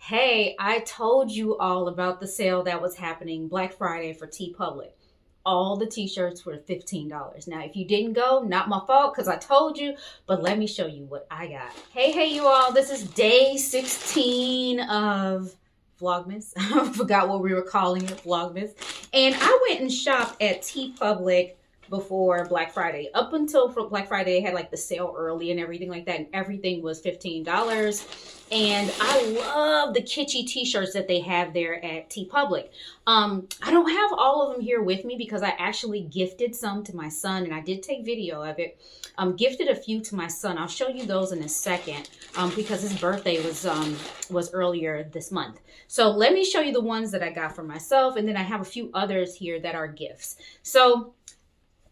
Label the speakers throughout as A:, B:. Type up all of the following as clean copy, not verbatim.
A: Hey, I told you all about the sale that was happening Black Friday for teepublic. All the t-shirts were $15. Now, if you didn't go, not my fault because I told you, but let me show you what I got. Hey, you all. This is day 16 of Vlogmas. I forgot what we were calling it, Vlogmas. And I went and shopped at teepublic before Black Friday. Up until for Black Friday, they had like the sale early and everything like that, and everything was $15. And I love the kitschy t-shirts that they have there at teepublic. I don't have all of them here with me because I actually gifted some to my son, and I did take video of it. Gifted a few to my son. I'll show you those in a second because his birthday was earlier this month. So let me show you the ones that I got for myself, and then I have a few others here that are gifts. So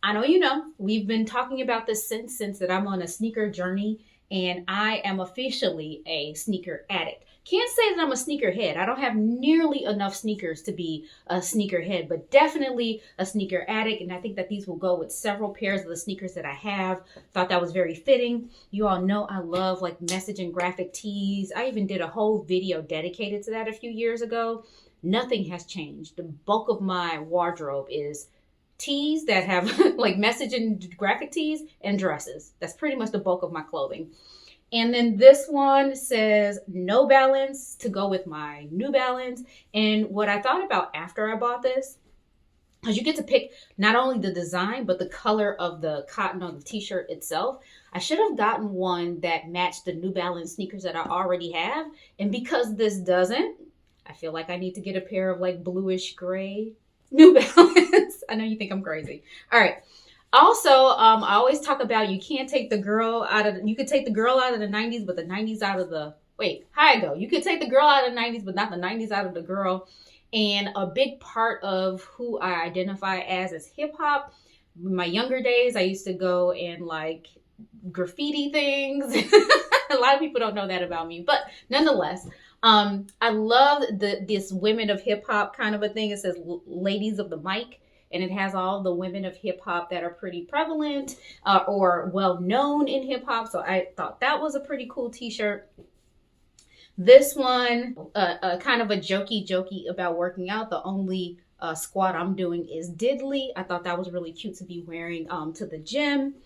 A: I know you know, we've been talking about this since that I'm on a sneaker journey, and I am officially a sneaker addict. Can't say that I'm a sneakerhead. I don't have nearly enough sneakers to be a sneakerhead, but definitely a sneaker addict. And I think that these will go with several pairs of the sneakers that I have. Thought that was very fitting. You all know I love like message and graphic tees. I even did a whole video dedicated to that a few years ago. Nothing has changed. The bulk of my wardrobe is tees that have like message and graphic tees and dresses. That's pretty much the bulk of my clothing. And then this one says No Balance to go with my New Balance. And what I thought about after I bought this, because you get to pick not only the design, but the color of the cotton on the t-shirt itself. I should have gotten one that matched the New Balance sneakers that I already have. And because this doesn't, I feel like I need to get a pair of like bluish gray New Balance. I know you think I'm crazy. All right. Also, I always talk about you can't take the girl out of, you could take the girl out of the 90s, but the 90s out of the, wait, how I go? You could take the girl out of the 90s, but not the 90s out of the girl. And a big part of who I identify as is hip hop. In my younger days, I used to go and like graffiti things. A lot of people don't know that about me, but nonetheless, I love this women of hip hop kind of a thing. It says ladies of the mic, and it has all the women of hip hop that are pretty prevalent or well known in hip hop. So I thought that was a pretty cool t-shirt. This one, kind of a jokey about working out. The only squat I'm doing is diddly. I thought that was really cute to be wearing to the gym.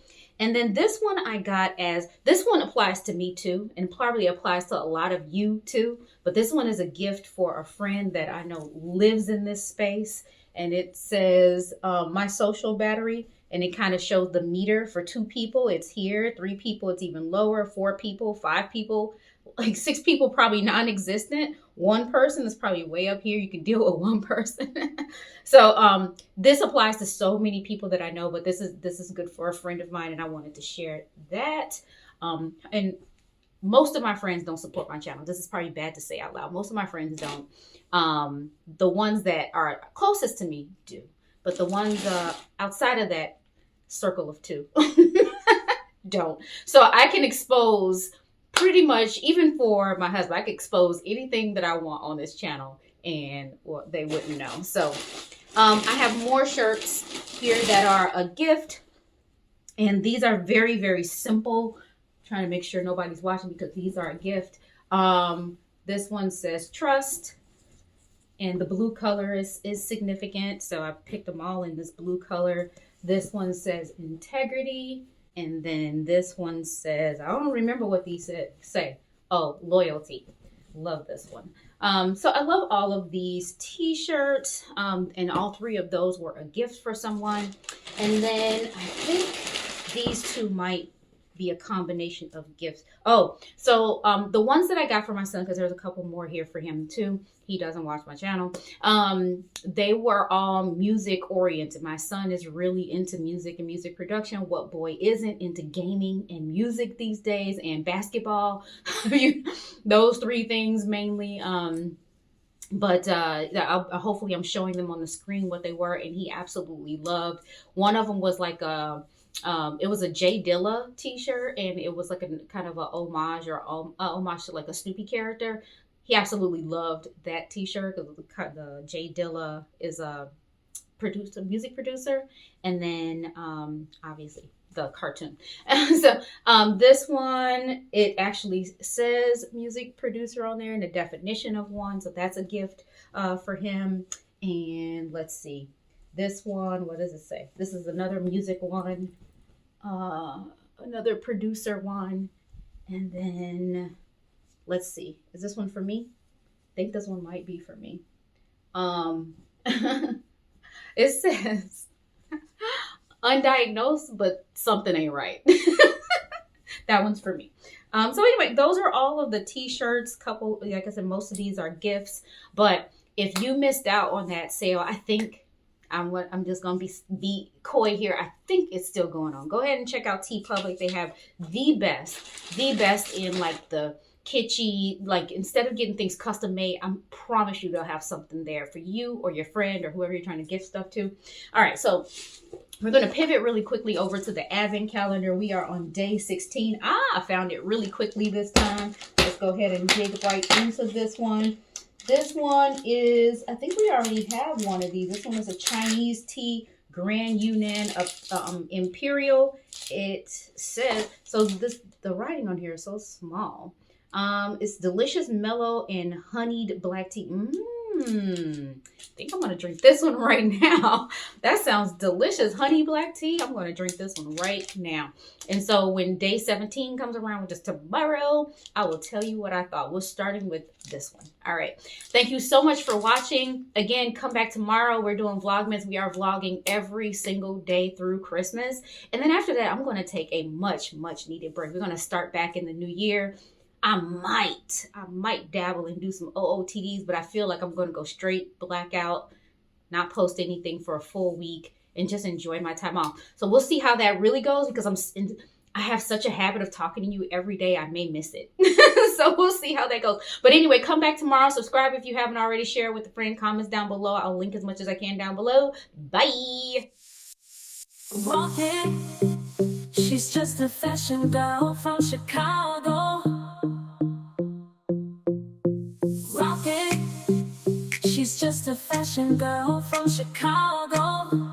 A: And then this one I got this one applies to me too, and probably applies to a lot of you too. But this one is a gift for a friend that I know lives in this space. And it says my social battery, and it kind of shows the meter for 2 people. It's here, 3 people, it's even lower, 4 people, 5 people, like 6 people, probably non-existent. 1 person is probably way up here. You can deal with 1 person. So this applies to so many people that I know, but this is good for a friend of mine, and I wanted to share that. And most of my friends don't support my channel. This is probably bad to say out loud. Most of my friends don't. The ones that are closest to me do, but the ones outside of that circle of 2 don't. So I can expose pretty much, even for my husband, I can expose anything that I want on this channel, and well, they wouldn't know. So I have more shirts here that are a gift, and these are very, very simple. Trying to make sure nobody's watching because these are a gift. This one says trust, and the blue color is significant, so I picked them all in this blue color. This one says integrity, and then this one says, I don't remember what these say. Oh, loyalty. Love this one. So I love all of these t-shirts, and all 3 of those were a gift for someone. And then I think these 2 might be a combination of gifts. Oh, so the ones that I got for my son, because there's a couple more here for him too. He doesn't watch my channel. They were all music oriented. My son is really into music and music production. What boy isn't into gaming and music these days, and basketball? Those 3 things mainly. But hopefully I'm showing them on the screen what they were, and he absolutely loved. One of them was like it was a Jay Dilla t-shirt, and it was like a kind of a homage to like a Snoopy character. He absolutely loved that t-shirt because the Jay Dilla is a music producer, and then obviously the cartoon. So this one, it actually says music producer on there and the definition of one. So that's a gift for him. And let's see. This one, what does it say? This is another music one, another producer one. And then let's see. Is this one for me? I think this one might be for me. It says undiagnosed, but something ain't right. That one's for me. So anyway, those are all of the t-shirts. Couple, like I said, most of these are gifts. But if you missed out on that sale, I think I'm just gonna be coy here. I think it's still going on. Go ahead and check out teepublic. They have the best in like the kitschy, like instead of getting things custom made, I promise you they'll have something there for you or your friend or whoever you're trying to gift stuff to. All right, so we're going to pivot really quickly over to the advent calendar. We are on day 16. I found it really quickly this time. Let's go ahead and dig right into this one. This one is, I think we already have one of these. This one is a Chinese tea Grand Yunnan Imperial. It says, so the writing on here is so small. It's delicious, mellow, and honeyed black tea. I think I'm going to drink this one right now. That sounds delicious. Honey black tea. I'm going to drink this one right now. And so when day 17 comes around, which is tomorrow, I will tell you what I thought. We're starting with this one. All right. Thank you so much for watching. Again, come back tomorrow. We're doing Vlogmas. We are vlogging every single day through Christmas. And then after that, I'm going to take a much needed break. We're going to start back in the new year. I might dabble and do some OOTDs, but I feel like I'm going to go straight blackout, not post anything for a full week, and just enjoy my time off. So we'll see how that really goes, because I have such a habit of talking to you every day, I may miss it. So we'll see how that goes. But anyway, come back tomorrow. Subscribe if you haven't already. Share with a friend. Comments down below. I'll link as much as I can down below. Bye.
B: Walking, she's just a fashion girl from Chicago. Rocking, she's just a fashion girl from Chicago.